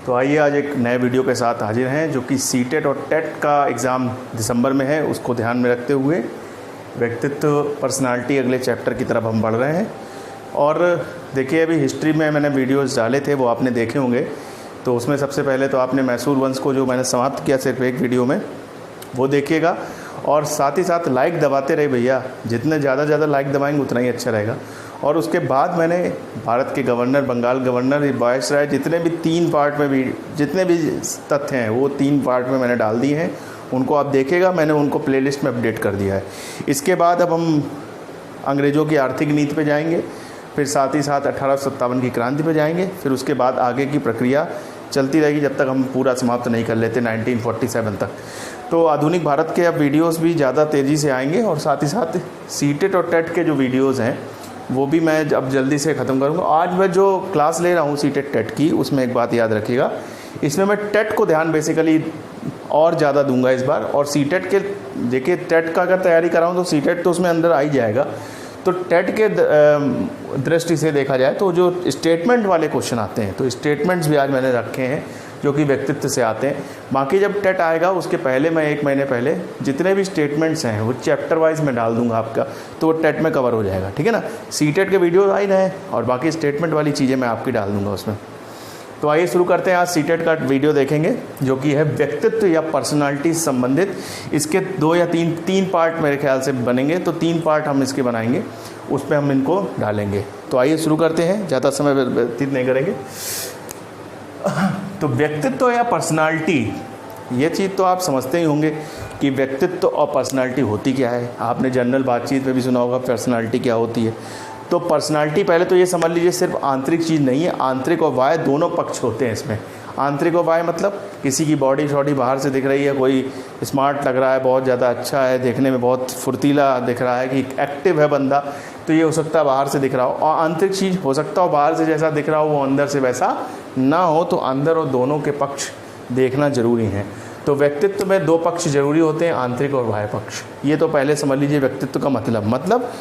तो आइए आज एक नए वीडियो के साथ हाजिर हैं जो कि सीटेट और टेट का एग्ज़ाम दिसंबर में है, उसको ध्यान में रखते हुए व्यक्तित्व पर्सनालिटी अगले चैप्टर की तरफ हम बढ़ रहे हैं। और देखिए अभी हिस्ट्री में मैंने वीडियोस डाले थे, वो आपने देखे होंगे। तो उसमें सबसे पहले तो आपने मैसूर वंश को जो मैंने समाप्त किया सिर्फ एक वीडियो में, वो देखिएगा। और साथ ही साथ लाइक दबाते रहे भैया, जितने ज़्यादा लाइक दबाएंगे उतना ही अच्छा रहेगा। और उसके बाद मैंने भारत के गवर्नर, बंगाल गवर्नर, वायसराय, जितने भी 3 पार्ट में भी जितने भी तथ्य हैं वो 3 पार्ट में मैंने डाल दिए हैं, उनको आप देखिएगा। मैंने उनको प्लेलिस्ट में अपडेट कर दिया है। इसके बाद अब हम अंग्रेज़ों की आर्थिक नीति पे जाएंगे, फिर साथ ही साथ 1857 की क्रांति पे जाएंगे, फिर उसके बाद आगे की प्रक्रिया चलती रहेगी जब तक हम पूरा समाप्त नहीं कर लेते 1947 तक। तो आधुनिक भारत के अब वीडियोस भी ज़्यादा तेज़ी से आएंगे और साथ ही साथ सीटेट और टेट के जो वीडियोस हैं वो भी मैं अब जल्दी से ख़त्म करूँगा। आज मैं जो क्लास ले रहा हूँ सीटेट टेट की, उसमें एक बात याद रखिएगा, इसमें मैं टेट को ध्यान बेसिकली और ज़्यादा दूंगा इस बार। और सीटेट के देखिए, टेट का अगर तैयारी कर रहा हूँ तो सीटेट तो उसमें अंदर आ ही जाएगा। तो टेट के दृष्टि से देखा जाए तो जो स्टेटमेंट वाले क्वेश्चन आते हैं, तो स्टेटमेंट्स भी आज मैंने रखे हैं जो कि व्यक्तित्व से आते हैं। बाकी जब टेट आएगा उसके पहले मैं 1 महीने पहले जितने भी स्टेटमेंट्स हैं वो चैप्टर वाइज में डाल दूंगा आपका, तो वो टेट में कवर हो जाएगा, ठीक है ना। सीटेट के वीडियो आ ही रहे हैं और बाकी स्टेटमेंट वाली चीज़ें मैं आपकी डाल दूंगा उसमें। तो आइए शुरू करते हैं। आज सीटेट का वीडियो देखेंगे जो कि है व्यक्तित्व या पर्सनालिटी से संबंधित। इसके 2 या 3 पार्ट मेरे ख्याल से बनेंगे, तो 3 पार्ट हम इसके बनाएंगे, उस पर हम इनको डालेंगे। तो आइए शुरू करते हैं, ज़्यादा समय व्यतीत नहीं करेंगे। तो व्यक्तित्व या पर्सनालिटी, ये चीज़ तो आप समझते ही होंगे कि व्यक्तित्व और पर्सनालिटी होती क्या है। आपने जनरल बातचीत में भी सुना होगा पर्सनालिटी क्या होती है। तो पर्सनालिटी पहले तो ये समझ लीजिए सिर्फ आंतरिक चीज़ नहीं है, आंतरिक और बाह्य दोनों पक्ष होते हैं इसमें। आंतरिक और बाह्य मतलब किसी की बॉडी शॉडी बाहर से दिख रही है, कोई स्मार्ट लग रहा है, बहुत ज़्यादा अच्छा है, देखने में बहुत फुर्तीला दिख रहा है, कि एक्टिव है बंदा, तो ये हो सकता है बाहर से दिख रहा हो। और आंतरिक चीज़ हो सकता हो बाहर से जैसा दिख रहा हो वो अंदर से वैसा ना हो, तो अंदर और दोनों के पक्ष देखना ज़रूरी है। तो व्यक्तित्व में 2 पक्ष जरूरी होते हैं, आंतरिक और बाह्य पक्ष। ये तो पहले समझ लीजिए व्यक्तित्व का मतलब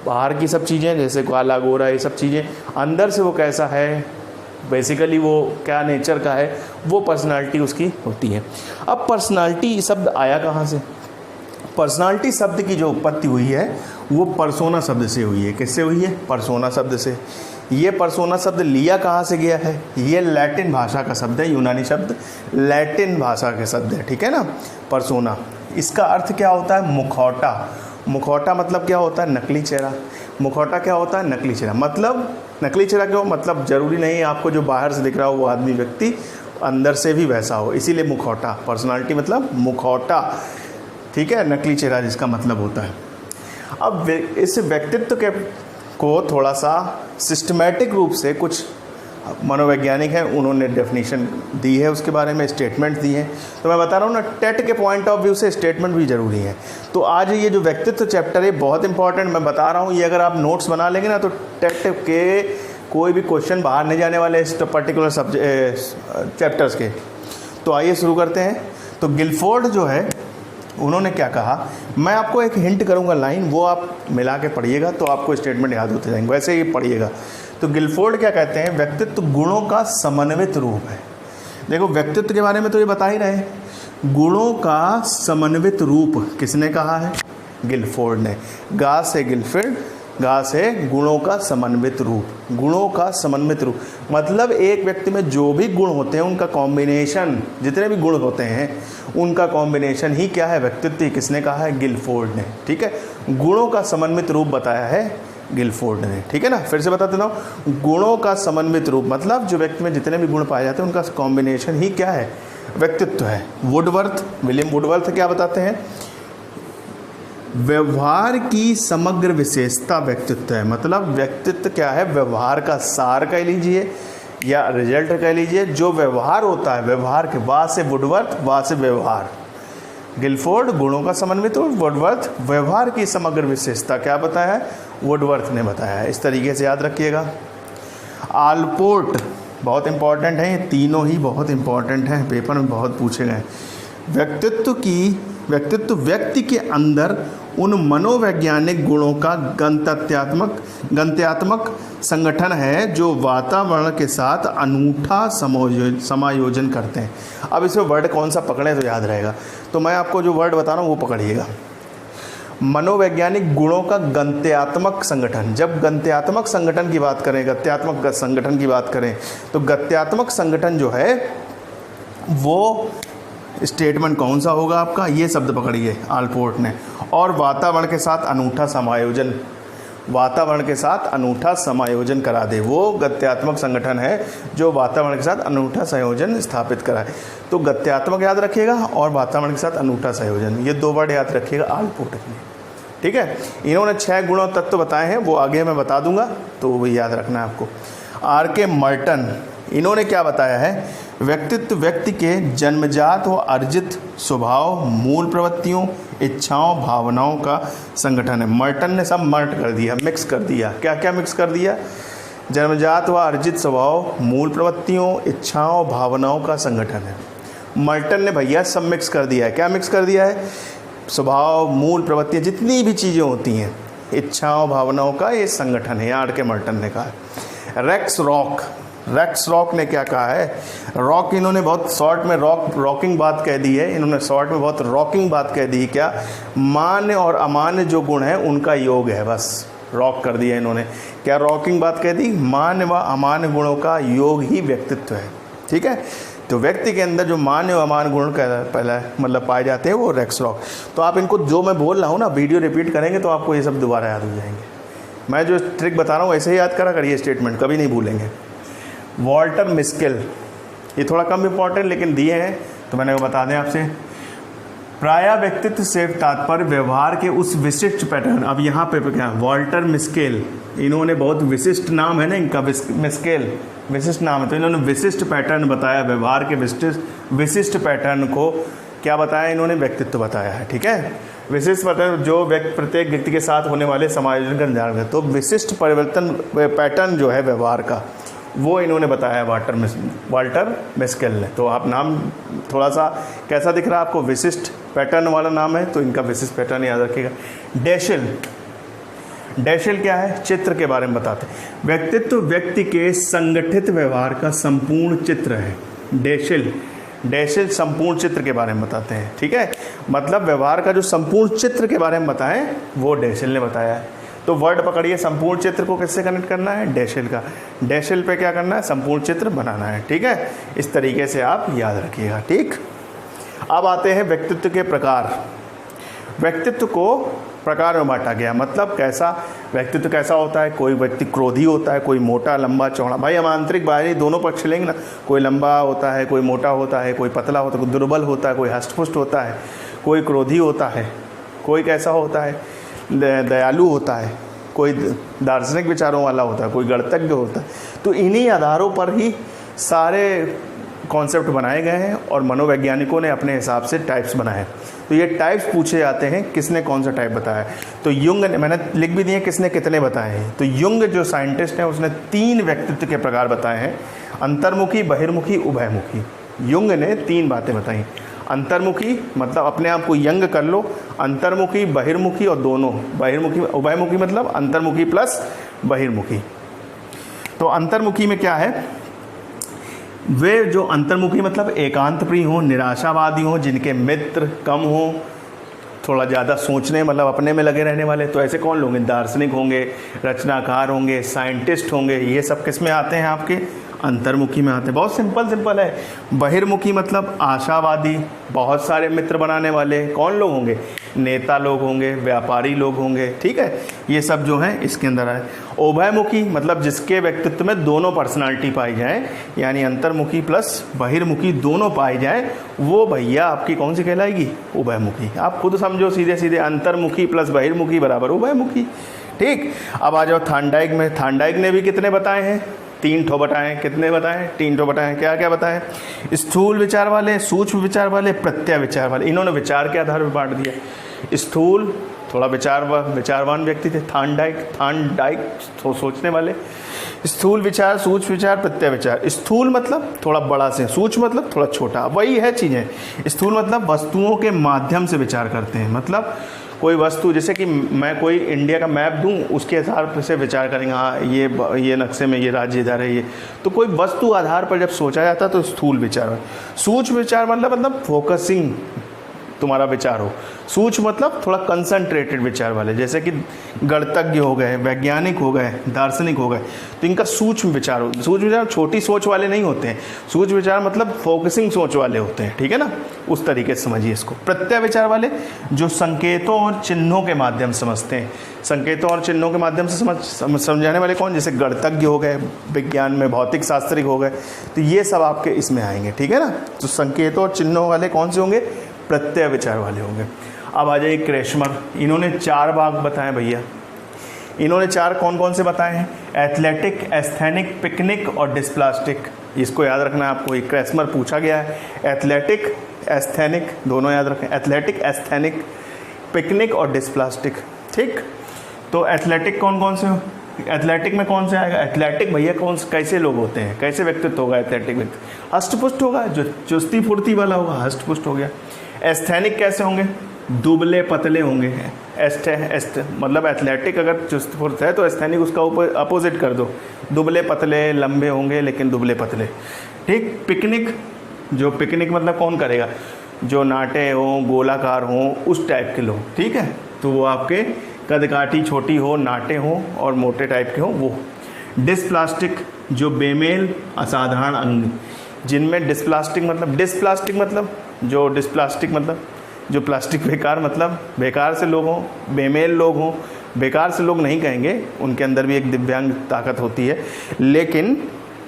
बाहर की सब चीज़ें जैसे काला गोरा ये सब चीज़ें, अंदर से वो कैसा है, बेसिकली वो क्या नेचर का है, वो पर्सनालिटी उसकी होती है। अब पर्सनालिटी शब्द आया कहाँ से? पर्सनालिटी शब्द की जो उत्पत्ति हुई है वो पर्सोना शब्द से हुई है। किससे हुई है? पर्सोना शब्द से। ये पर्सोना शब्द लिया कहाँ से गया है? ये लैटिन भाषा का शब्द है, यूनानी शब्द लैटिन भाषा के शब्द है, ठीक है ना। पर्सोना, इसका अर्थ क्या होता है? मुखौटा। मुखौटा मतलब क्या होता है? नकली चेहरा। मुखौटा क्या होता है? नकली चेहरा। मतलब नकली चेहरा क्यों? मतलब ज़रूरी नहीं आपको जो बाहर से दिख रहा हो वो आदमी व्यक्ति अंदर से भी वैसा हो, इसीलिए मुखौटा। पर्सनालिटी मतलब मुखौटा, ठीक है, नकली चेहरा जिसका मतलब होता है। अब इस व्यक्तित्व के को थोड़ा सा सिस्टमैटिक रूप से कुछ मनोवैज्ञानिक हैं, उन्होंने डेफिनेशन दी है, उसके बारे में स्टेटमेंट दी हैं। तो मैं बता रहा हूँ ना, टेट के पॉइंट ऑफ व्यू से स्टेटमेंट भी ज़रूरी है। तो आज ये जो व्यक्तित्व चैप्टर है बहुत इंपॉर्टेंट, मैं बता रहा हूँ, ये अगर आप नोट्स बना लेंगे ना तो टेट के कोई भी क्वेश्चन बाहर नहीं जाने वाले इस पर्टिकुलर चैप्टर्स के। तो आइए शुरू करते हैं। तो गिलफोर्ड जो है उन्होंने क्या कहा, मैं आपको एक हिंट करूंगा लाइन, वो आप मिला के पढ़िएगा तो आपको स्टेटमेंट याद होते जाएंगे, वैसे ही पढ़िएगा। तो गिलफोर्ड क्या कहते हैं? व्यक्तित्व गुणों का समन्वित रूप है। देखो व्यक्तित्व के बारे में तो ये बता ही रहे हैं, गुणों का समन्वित रूप किसने कहा है? गिलफोर्ड ने। गा से गिलफोर्ड, गा से गुणों का समन्वित रूप। गुणों का समन्वित रूप मतलब एक व्यक्ति में जो भी गुण होते हैं उनका कॉम्बिनेशन, जितने भी गुण होते हैं उनका कॉम्बिनेशन ही क्या है? व्यक्तित्व। किसने कहा है? गिलफोर्ड ने, ठीक है। गुणों का समन्वित रूप बताया है गिलफोर्ड ने, ठीक है ना। फिर से बता देता हूँ, गुणों का समन्वित रूप मतलब जो व्यक्ति में जितने भी गुण पाए जाते हैं उनका कॉम्बिनेशन ही क्या है? व्यक्तित्व है। वुडवर्थ, विलियम वुडवर्थ क्या बताते हैं? व्यवहार की समग्र विशेषता व्यक्तित्व है। मतलब व्यक्तित्व क्या है? व्यवहार का सार कह लीजिए या रिजल्ट कह लीजिए, जो व्यवहार होता है, व्यवहार के बाद से वुडवर्थ, बाद से व्यवहार। गिलफोर्ड गुणों का समन्वित रूप, वुडवर्थ व्यवहार की समग्र विशेषता। क्या बताया है? वुडवर्थ ने बताया है। इस तरीके से याद रखिएगा। आलपोर्ट बहुत इंपॉर्टेंट है, ये तीनों ही बहुत इंपॉर्टेंट हैं, पेपर में बहुत पूछे गए। व्यक्तित्व की व्यक्तित्व व्यक्ति के अंदर उन मनोवैज्ञानिक गुणों का गंत्यात्मक संगठन है जो वातावरण के साथ अनूठा समायोजन करते हैं। अब इसमें वर्ड कौन सा पकड़े तो याद रहेगा, तो मैं आपको जो वर्ड बता रहा हूँ वो पकड़िएगा। मनोवैज्ञानिक गुणों का गंत्यात्मक संगठन। जब गंत्यात्मक संगठन की बात करें, गत्यात्मक संगठन की बात करें, तो गत्यात्मक संगठन जो है वो स्टेटमेंट कौन सा होगा आपका, ये शब्द पकड़िए आलपोर्ट ने। और वातावरण के साथ अनूठा समायोजन, वातावरण के साथ अनूठा समायोजन करा दे, वो गत्यात्मक संगठन है जो वातावरण के साथ अनूठा संयोजन स्थापित कराए। तो गत्यात्मक याद रखिएगा और वातावरण के साथ अनूठा संयोजन, ये दो वर्ड याद रखिएगा आलपोर्ट ने। ठीक है, इन्होंने 6 गुण और तत्व बताए हैं, वो आगे मैं बता दूंगा, तो वो याद रखना है आपको। आर.के. मर्टन, इन्होंने क्या बताया है, व्यक्तित्व व्यक्ति के जन्मजात व अर्जित स्वभाव, मूल प्रवृत्तियों, इच्छाओं, भावनाओं का संगठन है। मर्टन ने सब मर्ट कर दिया, मिक्स कर दिया। क्या क्या मिक्स कर दिया, जन्मजात व अर्जित स्वभाव, मूल प्रवृत्तियों, इच्छाओं, भावनाओं का संगठन है। मर्टन ने भैया सब मिक्स कर दिया है। क्या मिक्स कर दिया है, स्वभाव, मूल प्रवृत्तियाँ, जितनी भी चीज़ें होती हैं, इच्छाओं, भावनाओं का ये संगठन है, आर.के. मर्टन ने कहा है। रेक्स रॉक ने क्या कहा है, रॉक, इन्होंने बहुत शॉर्ट में रॉकिंग बात कह दी है, इन्होंने शॉर्ट में बहुत रॉकिंग बात कह दी। क्या, मान्य और अमान्य जो गुण है उनका योग है, बस रॉक कर दिया इन्होंने। क्या रॉकिंग बात कह दी, मान्य व अमान्य गुणों का योग ही व्यक्तित्व है। ठीक है, तो व्यक्ति के अंदर जो मान्य और अमान्य गुण पहला मतलब पाए जाते हैं वो रेक्स रॉक। तो आप इनको जो मैं बोल रहा हूँ ना, वीडियो रिपीट करेंगे तो आपको ये सब दोबारा याद हो जाएंगे। मैं जो ट्रिक बता रहा हूँ ऐसे ही याद करा करिए, स्टेटमेंट कभी नहीं भूलेंगे। वॉल्टर मिस्केल, ये थोड़ा कम इम्पॉर्टेंट लेकिन दिए हैं तो मैंने वो बता दें आपसे। प्राय व्यक्तित्व से तात्पर्य व्यवहार के उस विशिष्ट पैटर्न। अब यहाँ पे क्या, वॉल्टर मिस्केल, इन्होंने बहुत विशिष्ट नाम है ना इनका, मिस्केल विशिष्ट नाम है, तो इन्होंने विशिष्ट पैटर्न बताया, व्यवहार के विशिष्ट पैटर्न को क्या बताया इन्होंने, व्यक्तित्व बताया है। ठीक है, विशिष्ट पैटर्न जो प्रत्येक व्यक्ति के साथ होने वाले समायोजन का निर्धारण है, तो विशिष्ट पैटर्न जो है व्यवहार का वो इन्होंने बताया वाल्टर मिस्केल ने। तो आप नाम थोड़ा सा कैसा दिख रहा है आपको, विशिष्ट पैटर्न वाला नाम है, तो इनका विशिष्ट पैटर्न याद रखिएगा। डैशल क्या है, चित्र के बारे में बताते हैं। व्यक्तित्व व्यक्ति के संगठित व्यवहार का संपूर्ण चित्र है। डैशल संपूर्ण चित्र के बारे में बताते हैं। ठीक है, मतलब व्यवहार का जो संपूर्ण चित्र के बारे में बताएं वो डैशल ने बताया है। तो वर्ड पकड़िए, संपूर्ण चित्र को किससे कनेक्ट करना है, डैशल का। डैशल पे क्या करना है, संपूर्ण चित्र बनाना है। ठीक है, इस तरीके से आप याद रखिएगा। ठीक, अब आते हैं व्यक्तित्व के प्रकार। व्यक्तित्व को प्रकार में बांटा गया, मतलब कैसा व्यक्तित्व कैसा होता है। कोई व्यक्ति क्रोधी होता है, कोई मोटा, लंबा, चौड़ा। भाई हम आंतरिक बाहरी दोनों पक्ष लेंगे ना, कोई लंबा होता है, कोई मोटा होता है, कोई पतला होता है, कोई दुर्बल होता है, कोई हष्टपुष्ट होता है, कोई क्रोधी होता है, कोई कैसा होता है, दयालु होता है, कोई दार्शनिक विचारों वाला होता है, कोई गणतज्ञ होता है। तो इन्हीं आधारों पर ही सारे कॉन्सेप्ट बनाए गए हैं और मनोवैज्ञानिकों ने अपने हिसाब से टाइप्स बनाए। तो ये टाइप्स पूछे जाते हैं, किसने कौन सा टाइप बताया। तो युंग ने, मैंने लिख भी दिए किसने कितने बताए हैं। तो युंग जो साइंटिस्ट हैं उसने 3 व्यक्तित्व के प्रकार बताए हैं, अंतर्मुखी, बहिर्मुखी, उभयमुखी। युंग ने 3 बातें बताई। अंतर्मुखी मतलब अपने आप को यंग कर लो, अंतर्मुखी, बहिर्मुखी और दोनों, बहिर्मुखी, उभयमुखी मतलब अंतर्मुखी प्लस बहिर्मुखी। तो अंतर्मुखी में क्या है, वे जो अंतर्मुखी मतलब एकांत प्रिय हों, निराशावादी हों, जिनके मित्र कम हों, थोड़ा ज़्यादा सोचने मतलब अपने में लगे रहने वाले। तो ऐसे कौन लोग हैं, दार्शनिक होंगे, रचनाकार होंगे, साइंटिस्ट होंगे, ये सब किस में आते हैं, आपके अंतर्मुखी में आते हैं। बहुत सिंपल है। बहिर्मुखी मतलब आशावादी, बहुत सारे मित्र बनाने वाले। कौन लोग होंगे, नेता लोग होंगे, व्यापारी लोग होंगे। ठीक है, ये सब जो है इसके अंदर है। उभयमुखी मतलब जिसके व्यक्तित्व में दोनों पर्सनालिटी पाई जाए, यानी अंतर्मुखी प्लस बहिर्मुखी दोनों पाई जाए, वो भैया आपकी कौन सी कहलाएगी, उभयमुखी। आप खुद समझो, सीधे सीधे अंतर्मुखी प्लस बहिर्मुखी बराबर उभयमुखी। ठीक, अब आ जाओ थांडाइक में। थांडाइक ने भी कितने बताए हैं, 3 ठो बताएं। कितने बताएं, 3 ठो बताएं। क्या क्या बताएं, स्थूल विचार वाले, सूक्ष्म विचार वाले, प्रत्यय विचार वाले। इन्होंने विचार के आधार पर बांट दिया। स्थूल थोड़ा विचारवान व्यक्ति थे, थांडाइक सोचने वाले। स्थूल विचार, सूक्ष्म विचार, प्रत्यय विचार। स्थूल मतलब थोड़ा बड़ा से, सूक्ष्म मतलब थोड़ा छोटा, वही है चीज़ें। स्थूल मतलब वस्तुओं के माध्यम से विचार करते हैं, मतलब कोई वस्तु, जैसे कि मैं कोई इंडिया का मैप दूं, उसके आधार से विचार करेंगे, हाँ ये नक्शे में ये राज्य इधर है, ये तो कोई वस्तु आधार पर जब सोचा जाता है तो स्थूल विचार है। सूक्ष्म विचार मतलब फोकसिंग तुम्हारा विचार हो। सूक्ष्म मतलब थोड़ा कंसंट्रेटेड विचार वाले, जैसे कि गणितज्ञ हो गए, वैज्ञानिक हो गए, दार्शनिक हो गए, तो इनका सूक्ष्म विचार हो। सूक्ष्म विचार छोटी सोच वाले नहीं होते हैं, सूक्ष्म विचार मतलब फोकसिंग सोच वाले होते हैं, ठीक है ना, उस तरीके से समझिए इसको। प्रत्यय विचार वाले जो संकेतों और चिन्हों के माध्यम से समझते हैं, संकेतों और चिन्हों के माध्यम से समझाने वाले कौन, जैसे गणितज्ञ हो गए, विज्ञान में भौतिक शास्त्री हो गए, तो ये सब आपके इसमें आएंगे, ठीक है ना। तो संकेतों और चिन्हों वाले कौन से होंगे, प्रत्यय विचार वाले होंगे। अब आ जाइए क्रेशमर, इन्होंने 4 भाग बताए भैया। इन्होंने 4 कौन कौन से बताए हैं, एथलेटिक, एस्थेनिक, पिकनिक और डिस्प्लास्टिक। इसको याद रखना है आपको, ये क्रेशमर पूछा गया है। एथलेटिक, एस्थेनिक दोनों याद रखें, एथलेटिक, एस्थेनिक, पिकनिक और डिस्प्लास्टिक, ठीक। तो एथलेटिक कौन कौन से, एथलेटिक में कौन से आएगा, एथलेटिक भैया कैसे लोग होते हैं, कैसे व्यक्तित्व होगा एथलेटिक व्यक्ति, हष्टपुष्ट होगा, जो चुस्ती फुर्ती वाला होगा, हष्टपुष्ट हो गया। एस्थेनिक कैसे होंगे, दुबले पतले होंगे। मतलब एथलेटिक अगर चुस्त फुर्त है तो एस्थेनिक उसका अपोजिट कर दो, दुबले पतले, लंबे होंगे लेकिन दुबले पतले, ठीक। पिकनिक, जो पिकनिक मतलब कौन करेगा, जो नाटे हों, गोलाकार हों, उस टाइप के लोग, ठीक है, तो वो आपके कदकाठी छोटी हो, नाटे हों और मोटे टाइप के हों, वो। डिस्प्लास्टिक जो बेमेल, असाधारण अंग, जिनमें डिस्प्लास्टिक मतलब जो प्लास्टिक बेकार, मतलब बेकार से लोग हों, बेमेल लोग हों। बेकार से लोग नहीं कहेंगे, उनके अंदर भी एक दिव्यांग ताकत होती है, लेकिन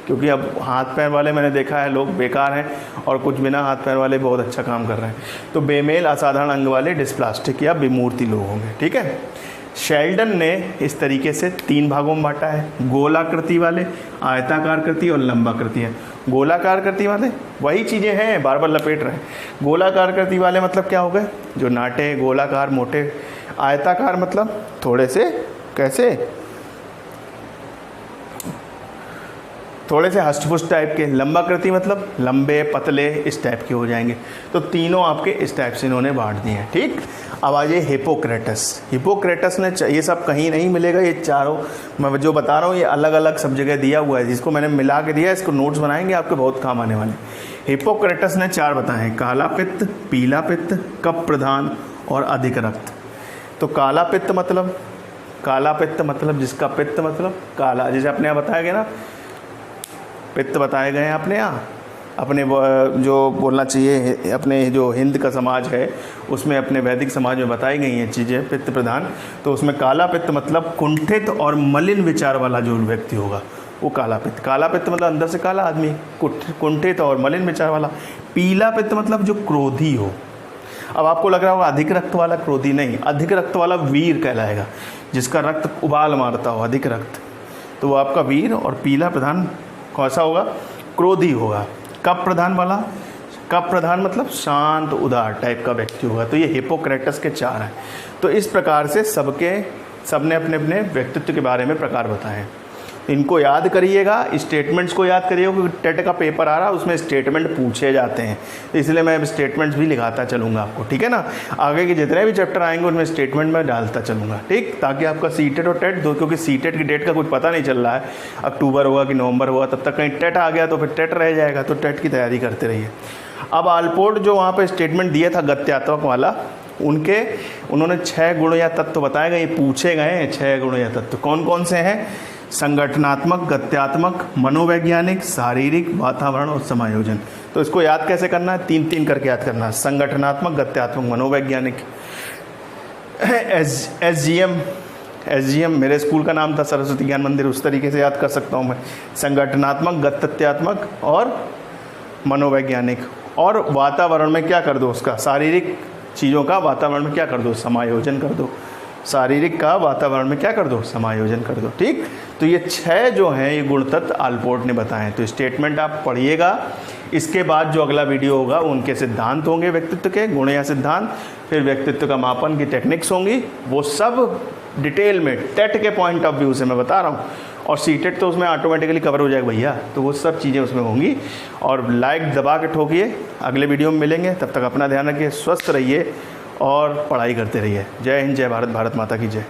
क्योंकि अब हाथ पैर वाले मैंने देखा है लोग बेकार हैं और कुछ बिना हाथ पैर वाले बहुत अच्छा काम कर रहे हैं, तो बेमेल, असाधारण अंग वाले डिस्प्लास्टिक या विमूर्ति लोग होंगे, ठीक है। शेल्डन ने इस तरीके से 3 भागों में बांटा है, गोलाकृति वाले, आयताकारकृति और लंबाकृति है। गोलाकारकृति वाले वही चीज़ें हैं, बार बार लपेट रहे हैं। गोलाकारकृति वाले मतलब क्या हो गए, जो नाटे, गोलाकार, मोटे। आयताकार मतलब थोड़े से कैसे, थोड़े से हष्टपुष्ट टाइप के। लंबाकृति मतलब लंबे पतले, इस टाइप के हो जाएंगे। तो तीनों आपके इस टाइप से इन्होंने बांट दिए हैं, ठीक। अब आ जाइए हिपोक्रेटस। हिपोक्रेटस ने, ये सब कहीं नहीं मिलेगा, ये चारों मैं जो बता रहा हूँ ये अलग अलग सब जगह दिया हुआ है, जिसको मैंने मिला के दिया, इसको नोट्स बनाएंगे आपके बहुत काम आने वाले। हिपोक्रेटस ने 4 बताए हैं, काला पित्त, पीला पित्त, कफ प्रधान और अधिक रक्त। तो काला पित्त मतलब जिसका पित्त मतलब काला, जैसे अपने यहाँ बताया गया ना, पित्त बताए गए हैं अपने यहाँ, अपने जो बोलना चाहिए अपने जो हिंद का समाज है उसमें, अपने वैदिक समाज में बताई गई हैं चीज़ें पित्त प्रधान। तो उसमें काला पित्त मतलब कुंठित और मलिन विचार वाला जो व्यक्ति होगा वो काला पित्त। काला पित्त मतलब अंदर से काला आदमी, कुंठित और मलिन विचार वाला। पीला पित्त मतलब जो क्रोधी हो। अब आपको लग रहा होगा अधिक रक्त वाला क्रोधी, नहीं, अधिक रक्त वाला वीर कहलाएगा, जिसका रक्त उबाल मारता हो, अधिक रक्त, तो वो आपका वीर। और पीला प्रधान कौन-सा होगा, क्रोधी होगा। कफ प्रधान वाला, कफ प्रधान मतलब शांत उदार टाइप का व्यक्ति होगा। तो ये हिपोक्रेटस के 4 हैं। तो इस प्रकार से सबने अपने अपने व्यक्तित्व के बारे में प्रकार बताए हैं। इनको याद करिएगा, स्टेटमेंट्स को याद करिएगा, क्योंकि टेट का पेपर आ रहा है उसमें स्टेटमेंट पूछे जाते हैं, इसलिए मैं स्टेटमेंट्स भी लिखाता चलूँगा आपको, ठीक है ना। आगे के जितने भी चैप्टर आएंगे उनमें स्टेटमेंट मैं डालता चलूँगा, ठीक, ताकि आपका सीटेट और टेट दो, क्योंकि सीटेट की डेट का कुछ पता नहीं चल रहा है, अक्टूबर होगा कि नवंबर होगा, तब तक कहीं टेट आ गया तो फिर टेट रह जाएगा, तो टेट की तैयारी करते रहिए। अब आलपोर्ट जो वहाँ पर स्टेटमेंट दिया था गत्यात्मक वाला, उन्होंने 6 गुण या तत्व बताए गए, पूछे गए हैं 6 गुण या तत्व। कौन कौन से हैं, संगठनात्मक, गत्यात्मक, मनोवैज्ञानिक, शारीरिक, वातावरण और समायोजन। तो इसको याद कैसे करना है, 3-3 करके याद करना है। संगठनात्मक, गत्यात्मक, मनोवैज्ञानिक। एसजीएम मेरे स्कूल का नाम था, सरस्वती ज्ञान मंदिर, उस तरीके से याद कर सकता हूँ मैं। संगठनात्मक, गत्यात्मक और मनोवैज्ञानिक। और वातावरण में क्या कर दो, उसका शारीरिक चीज़ों का वातावरण में क्या कर दो, समायोजन कर दो। शारीरिक का वातावरण में क्या कर दो, समायोजन कर दो, ठीक। तो ये 6 जो हैं ये गुण तत्व आलपोर्ट ने बताए हैं। तो स्टेटमेंट आप पढ़िएगा, इसके बाद जो अगला वीडियो होगा उनके सिद्धांत होंगे व्यक्तित्व के, गुण या सिद्धांत, फिर व्यक्तित्व का मापन की टेक्निक्स होंगी, वो सब डिटेल में टेट के पॉइंट ऑफ व्यू से मैं बता रहा हूँ। और सीटेड तो उसमें ऑटोमेटिकली कवर हो जाएगा भैया, तो वो सब चीज़ें उसमें होंगी। और लाइक दबा के ठोकिए, अगले वीडियो में मिलेंगे, तब तक अपना ध्यान रखिए, स्वस्थ रहिए और पढ़ाई करते रहिए। जय हिंद, जय भारत, भारत माता की जय।